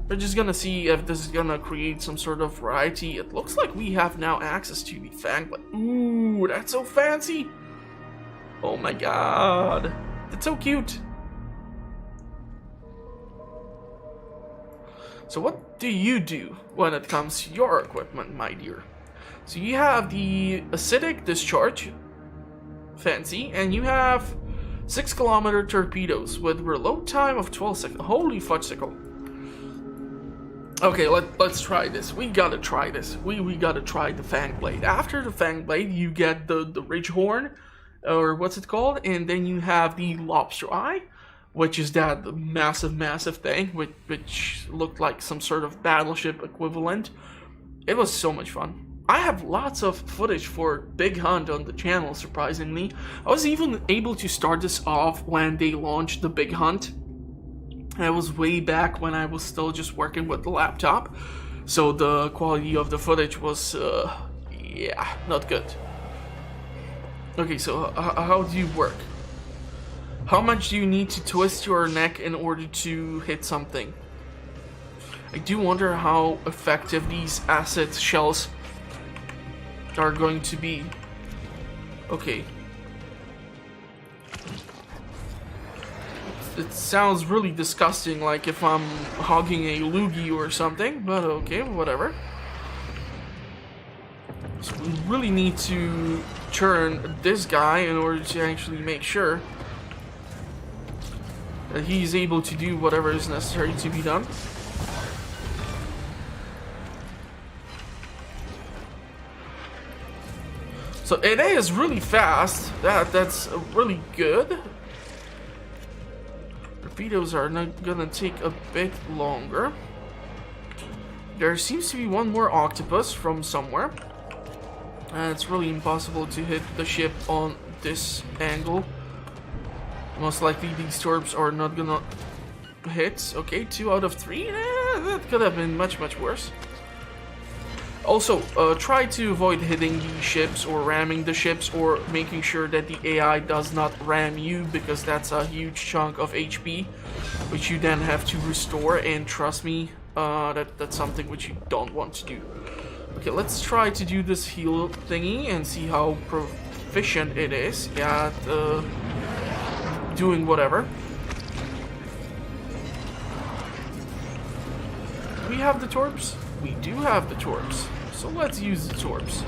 We're just gonna see if this is gonna create some sort of variety. It looks like we have now access to the fang blade. Ooh, that's so fancy! Oh my god, that's so cute. So what do you do when it comes to your equipment, my dear? So you have the acidic discharge, fancy, and you have 6-kilometer torpedoes with reload time of 12 seconds. Holy fudgesicle. Okay, let's try this. We gotta try this. We gotta try the Fang Blade. After the Fang Blade, you get the Ridge Horn, or what's it called? And then you have the Lobster Eye, which is that massive thing, which looked like some sort of battleship equivalent. It was so much fun. I have lots of footage for Big Hunt on the channel, surprisingly. I was even able to start this off when they launched the Big Hunt. That was way back when I was still just working with the laptop, so the quality of the footage was, yeah, not good. Okay, so how do you work? How much do you need to twist your neck in order to hit something? I do wonder how effective these acid shells are going to be. Okay. It sounds really disgusting, like if I'm hogging a loogie or something, but okay, whatever. So we really need to turn this guy in order to actually make sure that he's able to do whatever is necessary to be done. So it is really fast. That's really good. Torpedoes are not gonna take a bit longer. There seems to be one more octopus from somewhere. And it's really impossible to hit the ship on this angle. Most likely these torps are not gonna hit. Okay, 2 out of 3. That could have been much worse. Also, try to avoid hitting the ships or ramming the ships, or making sure that the AI does not ram you, because that's a huge chunk of HP, which you then have to restore, and trust me, that's something which you don't want to do. Okay, let's try to do this heal thingy and see how proficient it is at doing whatever. Do we have the torps? We do have the torps, so let's use the torps.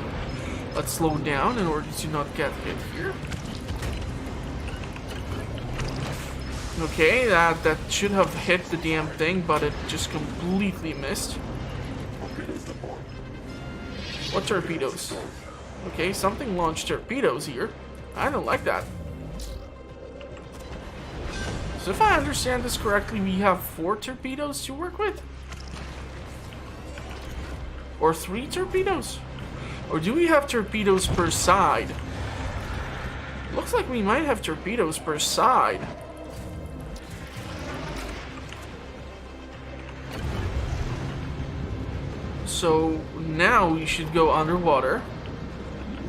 Let's slow down in order to not get hit here. Okay, that should have hit the damn thing, but it just completely missed. What torpedoes? Okay, something launched torpedoes here. I don't like that. So if I understand this correctly, we have 4 torpedoes to work with? Or 3 torpedoes? Or do we have torpedoes per side? Looks like we might have torpedoes per side. So now we should go underwater.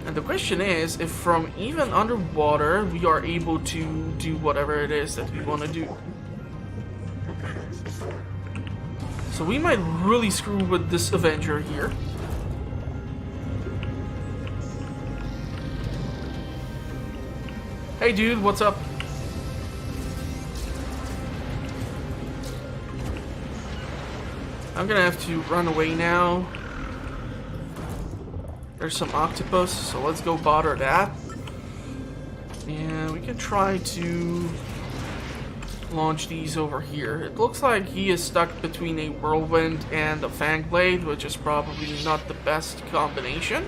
And the question is, if from even underwater we are able to do whatever it is that we want to do. So we might really screw with this Avenger here. Hey dude, what's up? I'm gonna have to run away now. There's some octopus, so let's go bother that. And we can try to launch these over here. It looks like he is stuck between a whirlwind and a fang blade, which is probably not the best combination.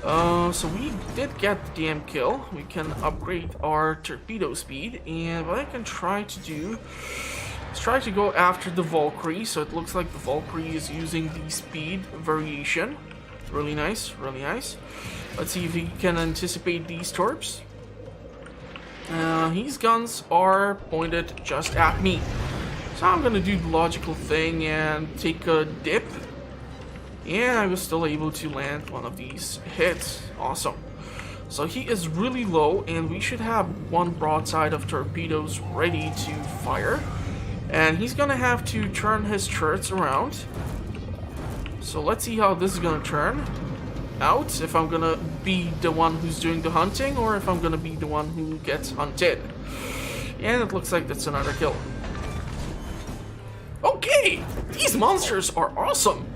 So we did get the damn kill. We can upgrade our torpedo speed, and what I can try to do is try to go after the Valkyrie. So it looks like the Valkyrie is using the speed variation. Really nice, really nice. Let's see if he can anticipate these torps. His guns are pointed just at me. So I'm gonna do the logical thing and take a dip. And I was still able to land one of these hits. Awesome. So he is really low, and we should have one broadside of torpedoes ready to fire. And he's gonna have to turn his turrets around. So let's see how this is gonna turn out. If I'm gonna be the one who's doing the hunting, or if I'm gonna be the one who gets hunted. And it looks like that's another kill. Okay! These monsters are awesome!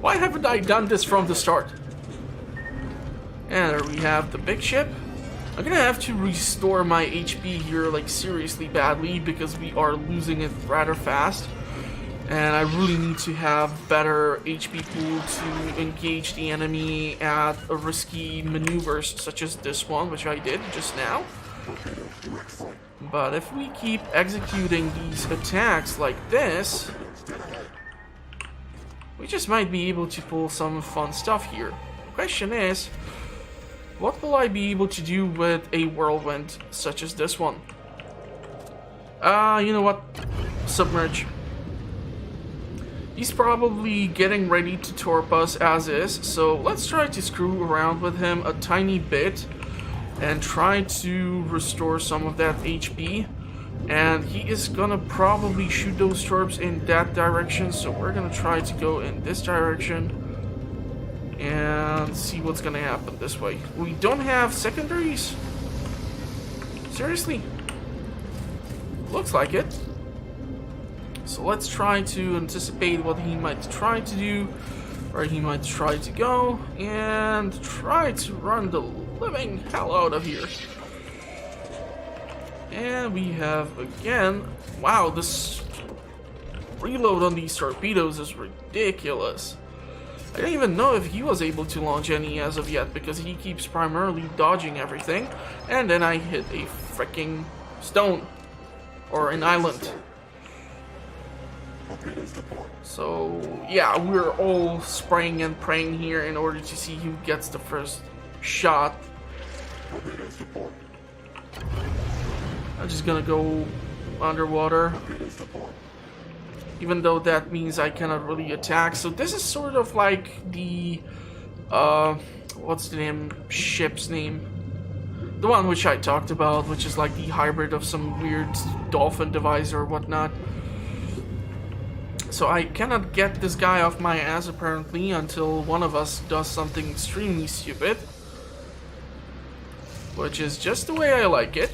Why haven't I done this from the start? And there we have the big ship. I'm gonna have to restore my HP here, like, seriously badly, because we are losing it rather fast. And I really need to have better HP pool to engage the enemy at risky maneuvers such as this one, which I did just now. But if we keep executing these attacks like this, we just might be able to pull some fun stuff here. The question is, what will I be able to do with a whirlwind such as this one? You know what? Submerge. He's probably getting ready to torp us as is, so let's try to screw around with him a tiny bit and try to restore some of that HP. And he is gonna probably shoot those torps in that direction, so we're gonna try to go in this direction and see what's gonna happen this way. We don't have secondaries? Seriously? Looks like it. So let's try to anticipate what he might try to do, where he might try to go, and try to run the living hell out of here. And we have again, wow, this reload on these torpedoes is ridiculous. I don't even know if he was able to launch any as of yet, because he keeps primarily dodging everything. And then I hit a freaking stone, or an island. So yeah, we're all spraying and praying here in order to see who gets the first shot. I'm just gonna go underwater, even though that means I cannot really attack. So this is sort of like the what's the ship's name? The one which I talked about, which is like the hybrid of some weird dolphin device or whatnot. So I cannot get this guy off my ass apparently until one of us does something extremely stupid, which is just the way I like it.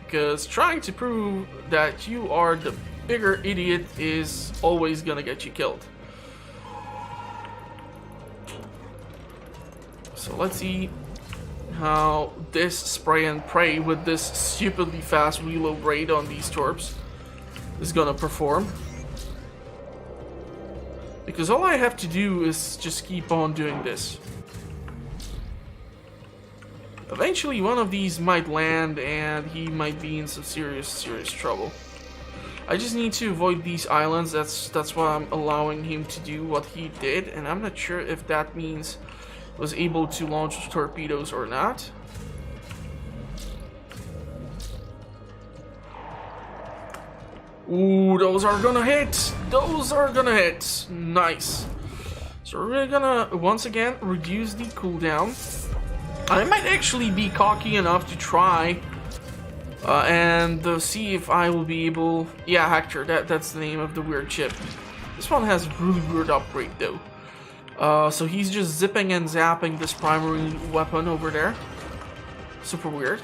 Because trying to prove that you are the bigger idiot is always gonna get you killed. So let's see how this spray and pray with this stupidly fast reload rate on these torps is gonna perform. Because all I have to do is just keep on doing this. Eventually one of these might land and he might be in some serious trouble. I just need to avoid these islands. That's why I'm allowing him to do what he did, and I'm not sure if that means was able to launch torpedoes or not. Ooh, those are gonna hit! Those are gonna hit! Nice. So we're really gonna, once again, reduce the cooldown. I might actually be cocky enough to try and see if I will be able... Yeah, Hector, that's the name of the weird chip. This one has a really weird upgrade though. So he's just zipping and zapping this primary weapon over there. Super weird.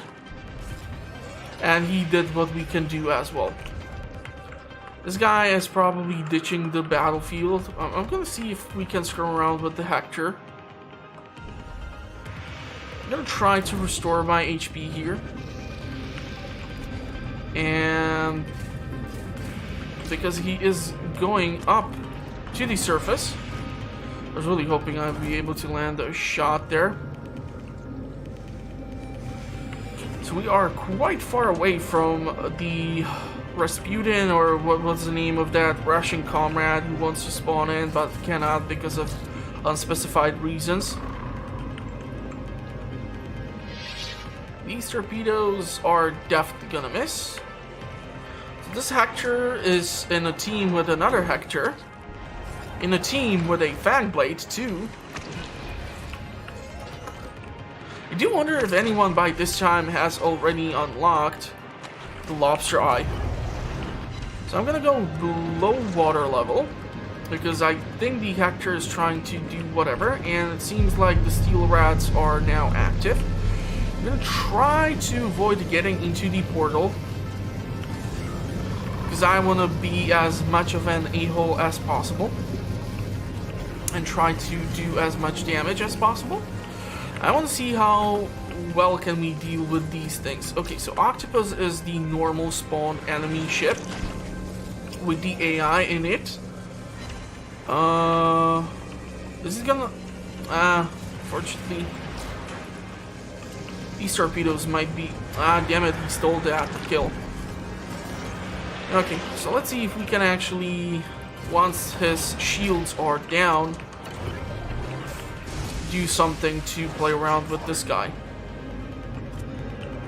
And he did what we can do as well. This guy is probably ditching the battlefield. I'm gonna see if we can screw around with the Hector. I'm gonna try to restore my HP here. And because he is going up to the surface, I was really hoping I'd be able to land a shot there. So we are quite far away from the Rasputin, or what's the name of that Russian comrade who wants to spawn in but cannot because of unspecified reasons. These torpedoes are definitely gonna miss. So this Hector is in a team with another Hector, in a team with a Fangblade too. I do wonder if anyone by this time has already unlocked the Lobster Eye. So I'm gonna go below water level, because I think the Hector is trying to do whatever, and it seems like the Steel Rats are now active. I'm gonna try to avoid getting into the portal, because I want to be as much of an a-hole as possible, and try to do as much damage as possible. I want to see how well can we deal with these things. Okay, so Octopus is the normal spawn enemy ship with the AI in it. Is it gonna... fortunately, these torpedoes might be... damn it, he stole that kill. Okay, so let's see if we can actually, once his shields are down, do something to play around with this guy.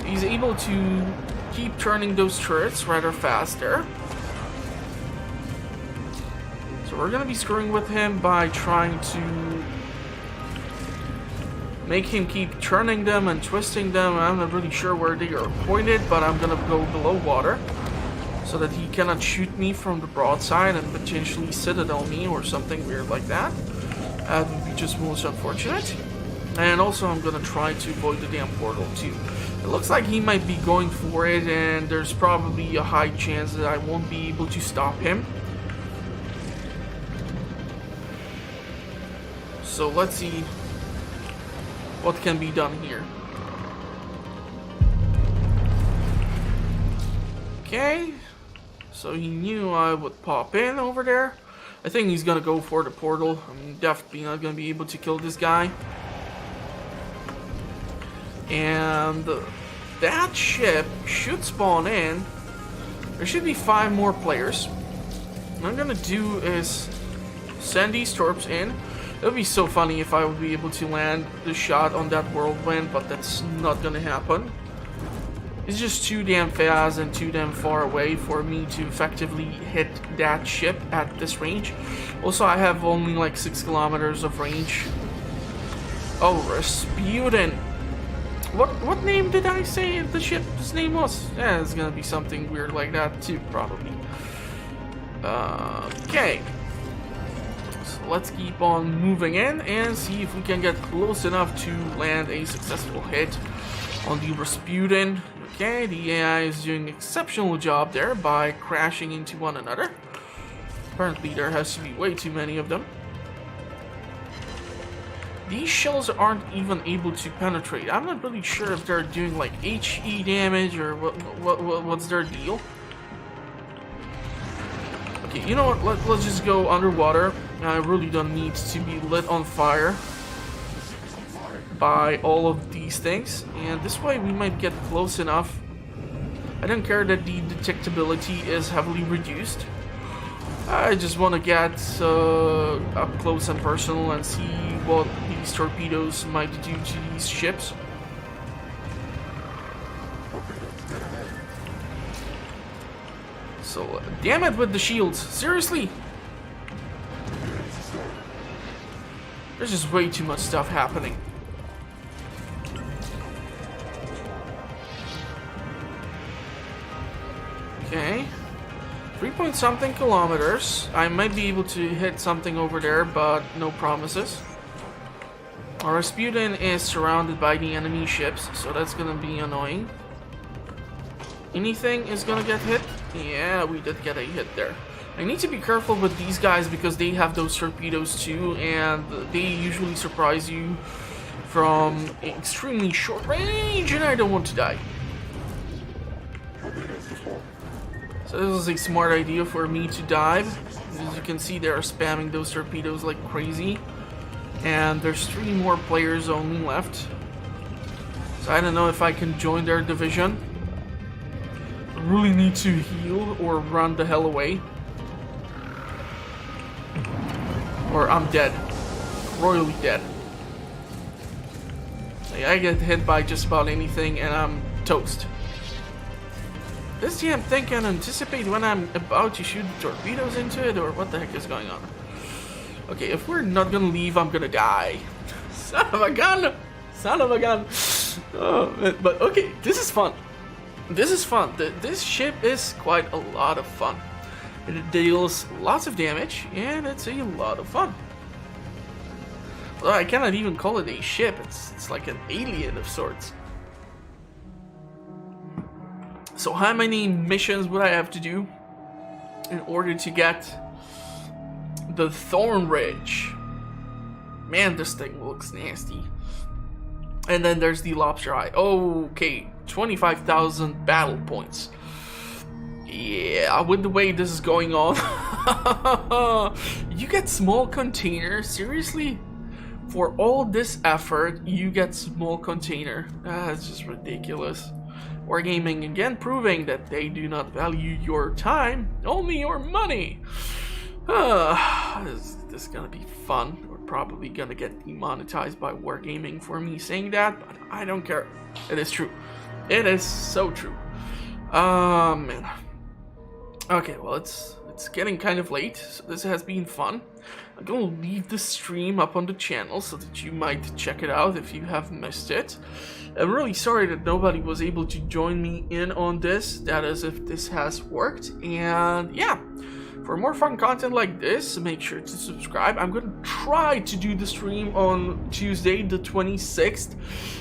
He's able to keep turning those turrets rather fast there. So we're gonna be screwing with him by trying to make him keep turning them and twisting them. I'm not really sure where they are pointed, but I'm gonna go below water so that he cannot shoot me from the broadside and potentially citadel me or something weird like that. That would be just most unfortunate. And also I'm gonna try to avoid the damn portal too. It looks like he might be going for it, and there's probably a high chance that I won't be able to stop him. So let's see what can be done here. Okay, so he knew I would pop in over there. I think he's gonna go for the portal. I'm definitely not gonna be able to kill this guy. And that ship should spawn in. There should be 5 more players. What I'm gonna do is send these torps in. It would be so funny if I would be able to land the shot on that whirlwind, but that's not gonna happen. It's just too damn fast and too damn far away for me to effectively hit that ship at this range. Also, I have only like 6 kilometers of range. Oh, Rasputin. What name did I say the ship's name was? Yeah, it's gonna be something weird like that too, probably. Okay. So let's keep on moving in and see if we can get close enough to land a successful hit on the Rasputin. Okay, the AI is doing an exceptional job there by crashing into one another. Apparently there has to be way too many of them. These shells aren't even able to penetrate. I'm not really sure if they're doing like HE damage or what's their deal. Okay, you know what? Let's just go underwater. I really don't need to be lit on fire by all of these things, and this way we might get close enough. I don't care that the detectability is heavily reduced. I just want to get up close and personal and see what these torpedoes might do to these ships. So, damn it with the shields. Seriously? There's just way too much stuff happening. Okay. 3 something kilometers. I might be able to hit something over there, but no promises. Our Rasputin is surrounded by the enemy ships, so that's gonna be annoying. Anything is gonna get hit? Yeah, we did get a hit there. I need to be careful with these guys because they have those torpedoes too, and they usually surprise you from extremely short range, and I don't want to die. So this is a smart idea for me to dive. As you can see, they are spamming those torpedoes like crazy. And there's 3 more players only left. So I don't know if I can join their division. I really need to heal or run the hell away. Or I'm dead. Royally dead. Like, I get hit by just about anything and I'm toast. This damn thing can anticipate when I'm about to shoot torpedoes into it, or what the heck is going on? Okay, if we're not gonna leave, I'm gonna die. Son of a gun! Son of a gun! Oh, but okay, this is fun. This is fun. This ship is quite a lot of fun. It deals lots of damage, and it's a lot of fun. Well, I cannot even call it a ship. It's like an alien of sorts. So how many missions would I have to do in order to get the Thorn Ridge? Man, this thing looks nasty. And then there's the Lobster Eye. Okay, 25,000 battle points. Yeah, with the way this is going on. You get small container? Seriously? For all this effort, you get small container. That's just ridiculous. Wargaming again proving that they do not value your time, only your money. This is gonna be fun. We're probably gonna get demonetized by Wargaming for me saying that, but I don't care. It is true. It is so true. Man. Okay, well it's getting kind of late, so this has been fun. I'm gonna leave the stream up on the channel so that you might check it out if you have missed it. I'm really sorry that nobody was able to join me in on this. That is if this has worked. And yeah, for more fun content like this, make sure to subscribe. I'm gonna try to do the stream on Tuesday the 26th.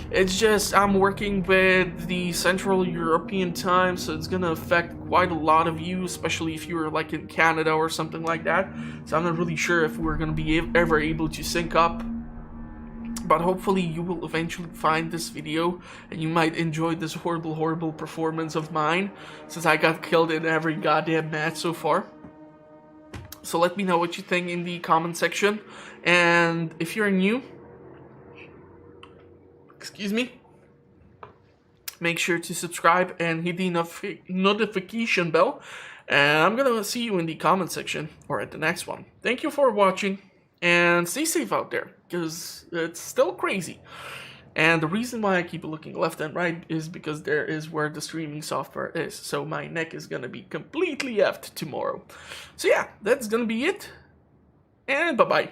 It's just I'm working with the Central European time, so it's gonna affect quite a lot of you, especially if you're like in Canada or something like that. So I'm not really sure if we're gonna be ever able to sync up. But hopefully you will eventually find this video and you might enjoy this horrible performance of mine, since I got killed in every goddamn match so far. So let me know what you think in the comment section. And if you're new, excuse me, make sure to subscribe and hit the notification bell. And I'm gonna see you in the comment section or at the next one. Thank you for watching. And stay safe out there, because it's still crazy. And the reason why I keep looking left and right is because there is where the streaming software is. So my neck is going to be completely effed tomorrow. So yeah, that's going to be it. And bye-bye.